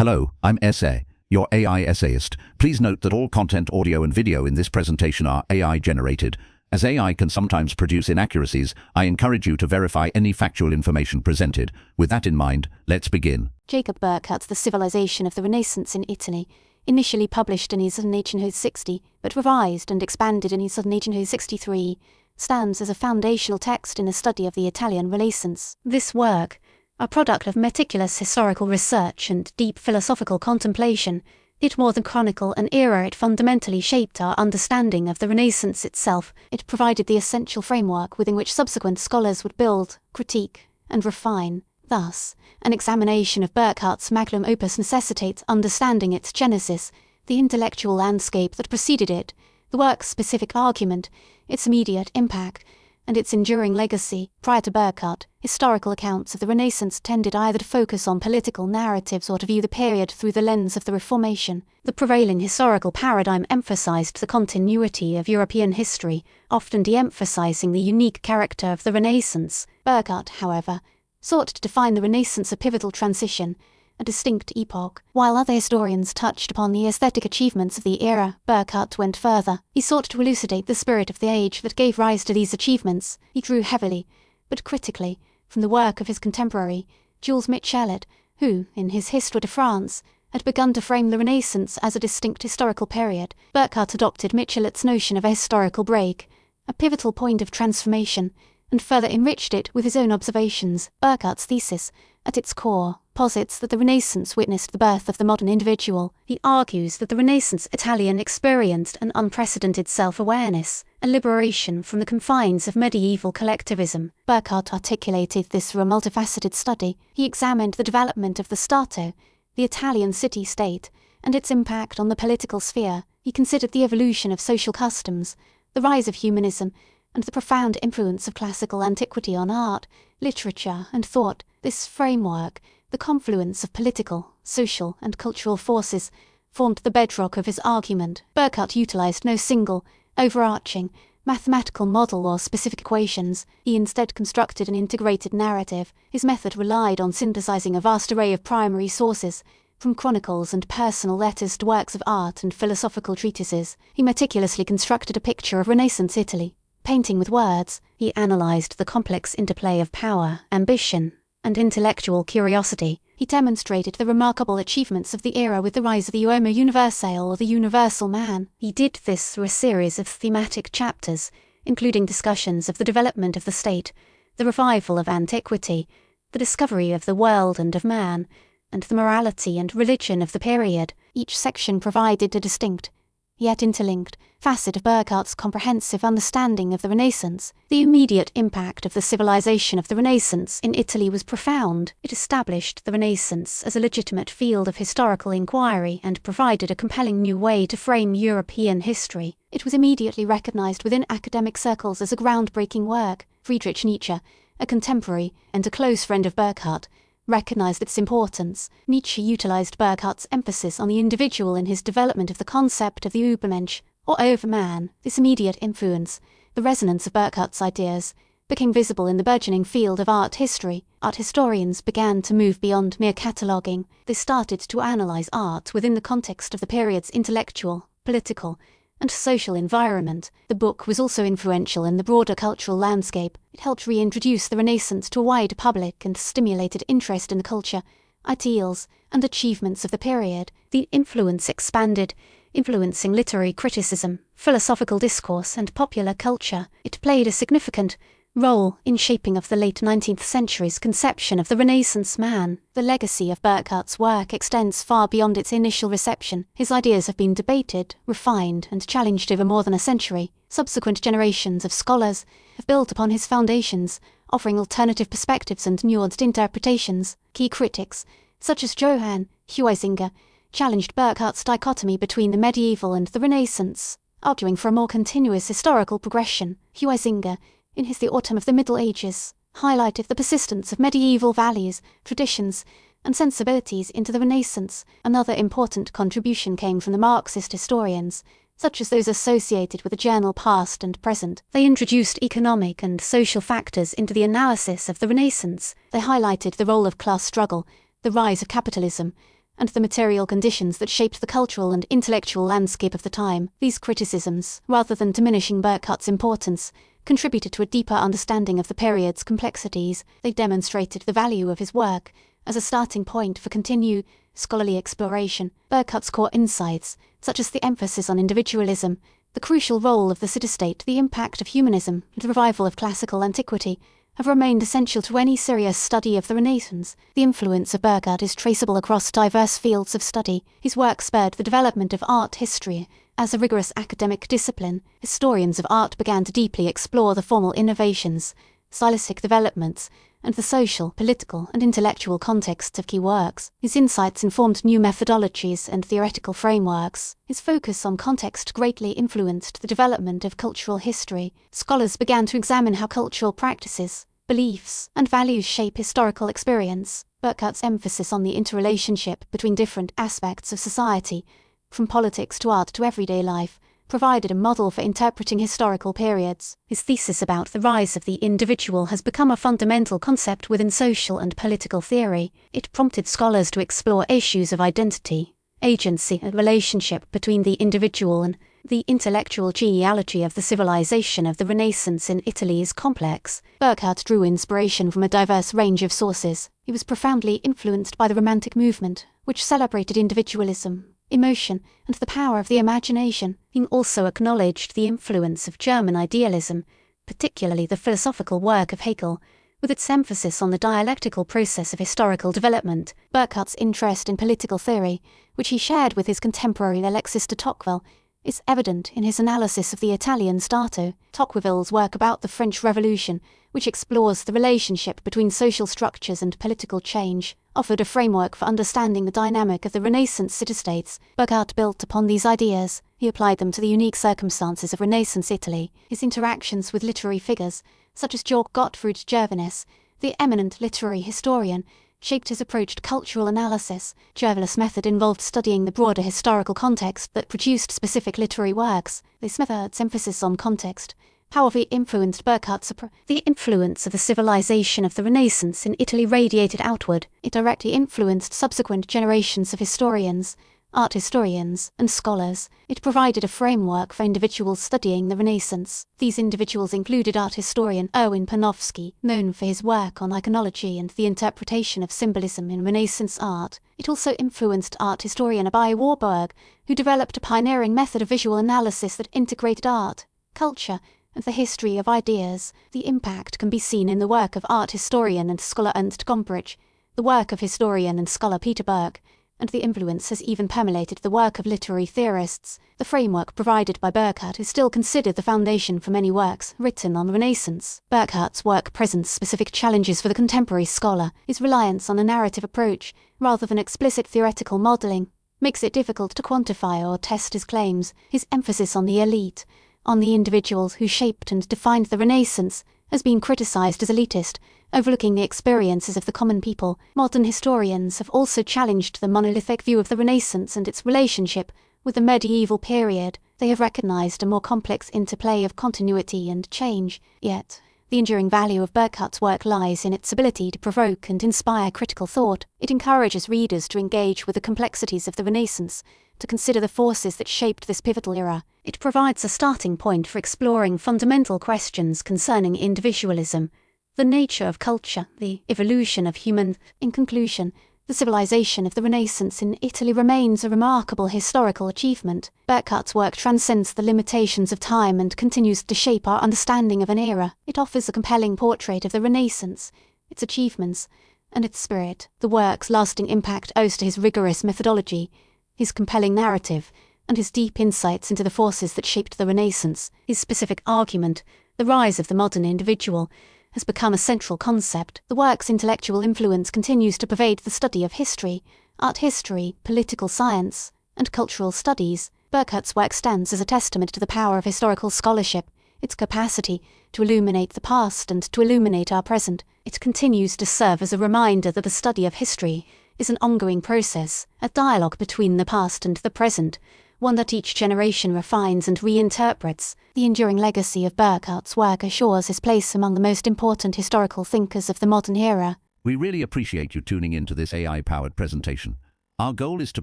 Hello, I'm Essay, your AI essayist. Please note that all content, audio and video in this presentation are AI generated. As AI can sometimes produce inaccuracies, I encourage you to verify any factual information presented. With that in mind, let's begin. Jacob Burckhardt's The Civilization of the Renaissance in Italy, initially published in 1860, but revised and expanded in 1863, stands as a foundational text in the study of the Italian Renaissance. This work, a product of meticulous historical research and deep philosophical contemplation, did more than chronicle an era. It fundamentally shaped our understanding of the Renaissance itself. It provided the essential framework within which subsequent scholars would build, critique, and refine. Thus, an examination of Burckhardt's magnum opus necessitates understanding its genesis, the intellectual landscape that preceded it, the work's specific argument, its immediate impact, and its enduring legacy. Prior to Burckhardt, historical accounts of the Renaissance tended either to focus on political narratives or to view the period through the lens of the Reformation. The prevailing historical paradigm emphasized the continuity of European history, often de-emphasizing the unique character of the Renaissance. Burckhardt, however, sought to define the Renaissance a pivotal transition, a distinct epoch. While other historians touched upon the aesthetic achievements of the era, Burckhardt went further. He sought to elucidate the spirit of the age that gave rise to these achievements. He drew heavily, but critically, from the work of his contemporary, Jules Michelet, who, in his Histoire de France, had begun to frame the Renaissance as a distinct historical period. Burckhardt adopted Michelet's notion of a historical break, a pivotal point of transformation, and further enriched it with his own observations. Burckhardt's thesis, at its core, posits that the Renaissance witnessed the birth of the modern individual. He argues that the Renaissance Italian experienced an unprecedented self-awareness, a liberation from the confines of medieval collectivism. Burckhardt articulated this through a multifaceted study. He examined the development of the Stato, the Italian city-state, and its impact on the political sphere. He considered the evolution of social customs, the rise of humanism, and the profound influence of classical antiquity on art, literature, and thought. This framework, the confluence of political, social, and cultural forces, formed the bedrock of his argument. Burckhardt utilized no single, overarching, mathematical model or specific equations. He instead constructed an integrated narrative. His method relied on synthesizing a vast array of primary sources, from chronicles and personal letters to works of art and philosophical treatises. He meticulously constructed a picture of Renaissance Italy. Painting with words, he analyzed the complex interplay of power, ambition, and intellectual curiosity. He demonstrated the remarkable achievements of the era with the rise of the uomo universale, or the universal man. He did this through a series of thematic chapters, including discussions of the development of the state, the revival of antiquity, the discovery of the world and of man, and the morality and religion of the period. Each section provided a distinct, yet interlinked, facet of Burckhardt's comprehensive understanding of the Renaissance. The immediate impact of the civilization of the Renaissance in Italy was profound. It established the Renaissance as a legitimate field of historical inquiry and provided a compelling new way to frame European history. It was immediately recognized within academic circles as a groundbreaking work. Friedrich Nietzsche, a contemporary and a close friend of Burckhardt, recognized its importance. Nietzsche utilized Burckhardt's emphasis on the individual in his development of the concept of the Übermensch, or overman. This immediate influence, the resonance of Burckhardt's ideas, became visible in the burgeoning field of art history. Art historians began to move beyond mere cataloguing. They started to analyze art within the context of the period's intellectual, political, and social environment. The book was also influential in the broader cultural landscape. It helped reintroduce the Renaissance to a wider public and stimulated interest in the culture, ideals, and achievements of the period. The influence expanded, influencing literary criticism, philosophical discourse, and popular culture. It played a significant role in shaping of the late 19th century's conception of the Renaissance man. The legacy of Burckhardt's work extends far beyond its initial reception. His ideas have been debated, refined, and challenged over more than a century. Subsequent generations of scholars have built upon his foundations, offering alternative perspectives and nuanced interpretations. Key critics, such as Johann Huizinga, challenged Burckhardt's dichotomy between the medieval and the Renaissance, arguing for a more continuous historical progression. Huizinga, in his The Autumn of the Middle Ages, highlighted the persistence of medieval values, traditions, and sensibilities into the Renaissance. Another important contribution came from the Marxist historians, such as those associated with the journal Past and Present. They introduced economic and social factors into the analysis of the Renaissance. They highlighted the role of class struggle, the rise of capitalism, and the material conditions that shaped the cultural and intellectual landscape of the time. These criticisms, rather than diminishing Burckhardt's importance, contributed to a deeper understanding of the period's complexities. They demonstrated the value of his work as a starting point for continued scholarly exploration. Burckhardt's core insights, such as the emphasis on individualism, the crucial role of the city-state, the impact of humanism, and the revival of classical antiquity, have remained essential to any serious study of the Renaissance. The influence of Burckhardt is traceable across diverse fields of study. His work spurred the development of art history as a rigorous academic discipline. Historians of art began to deeply explore the formal innovations, stylistic developments, and the social, political, and intellectual contexts of key works. His insights informed new methodologies and theoretical frameworks. His focus on context greatly influenced the development of cultural history. Scholars began to examine how cultural practices, beliefs, and values shape historical experience. Burckhardt's emphasis on the interrelationship between different aspects of society, from politics to art to everyday life, provided a model for interpreting historical periods. His thesis about the rise of the individual has become a fundamental concept within social and political theory. It prompted scholars to explore issues of identity, agency, and relationship between the individual and the intellectual genealogy of the civilization of the Renaissance in Italy is complex. Burckhardt drew inspiration from a diverse range of sources. He was profoundly influenced by the Romantic movement, which celebrated individualism, emotion, and the power of the imagination. He also acknowledged the influence of German idealism, particularly the philosophical work of Hegel, with its emphasis on the dialectical process of historical development. Burckhardt's interest in political theory, which he shared with his contemporary Alexis de Tocqueville, is evident in his analysis of the Italian Stato. Tocqueville's work about the French Revolution, which explores the relationship between social structures and political change, offered a framework for understanding the dynamic of the Renaissance city-states. Burckhardt built upon these ideas. He applied them to the unique circumstances of Renaissance Italy. His interactions with literary figures, such as Georg Gottfried Gervinus, the eminent literary historian, shaped his approach to cultural analysis. Gervinus' method involved studying the broader historical context that produced specific literary works. This method's emphasis on context powerfully influenced Burckhardt's approach. The influence of the civilization of the Renaissance in Italy radiated outward. It directly influenced subsequent generations of historians, art historians, and scholars. It provided a framework for individuals studying the Renaissance. These individuals included art historian Erwin Panofsky, known for his work on iconology and the interpretation of symbolism in Renaissance art. It also influenced art historian Abai Warburg, who developed a pioneering method of visual analysis that integrated art, culture, and the history of ideas. The impact can be seen in the work of art historian and scholar Ernst Gombrich, the work of historian and scholar Peter Burke, and the influence has even permeated the work of literary theorists. The framework provided by Burckhardt is still considered the foundation for many works written on the Renaissance. Burckhardt's work presents specific challenges for the contemporary scholar. His reliance on a narrative approach, rather than explicit theoretical modelling, makes it difficult to quantify or test his claims. His emphasis on the elite, on the individuals who shaped and defined the Renaissance, has been criticized as elitist, overlooking the experiences of the common people. Modern historians have also challenged the monolithic view of the Renaissance and its relationship with the medieval period. They have recognized a more complex interplay of continuity and change. Yet, the enduring value of Burckhardt's work lies in its ability to provoke and inspire critical thought. It encourages readers to engage with the complexities of the Renaissance, to consider the forces that shaped this pivotal era. It provides a starting point for exploring fundamental questions concerning individualism, the nature of culture, the evolution of human. In conclusion, the civilization of the Renaissance in Italy remains a remarkable historical achievement. Burckhardt's work transcends the limitations of time and continues to shape our understanding of an era. It offers a compelling portrait of the Renaissance, its achievements, and its spirit. The work's lasting impact owes to his rigorous methodology, his compelling narrative, and his deep insights into the forces that shaped the Renaissance. His specific argument, the rise of the modern individual, has become a central concept. The work's intellectual influence continues to pervade the study of history, art history, political science, and cultural studies. Burckhardt's work stands as a testament to the power of historical scholarship, its capacity to illuminate the past and to illuminate our present. It continues to serve as a reminder that the study of history is an ongoing process, a dialogue between the past and the present, one that each generation refines and reinterprets. The enduring legacy of Burckhardt's work assures his place among the most important historical thinkers of the modern era. We really appreciate you tuning into this AI-powered presentation. Our goal is to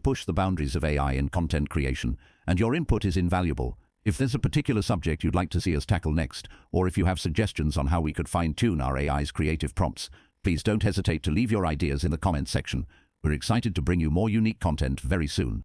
push the boundaries of AI in content creation, and your input is invaluable. If there's a particular subject you'd like to see us tackle next, or if you have suggestions on how we could fine-tune our AI's creative prompts, please don't hesitate to leave your ideas in the comments section. We're excited to bring you more unique content very soon.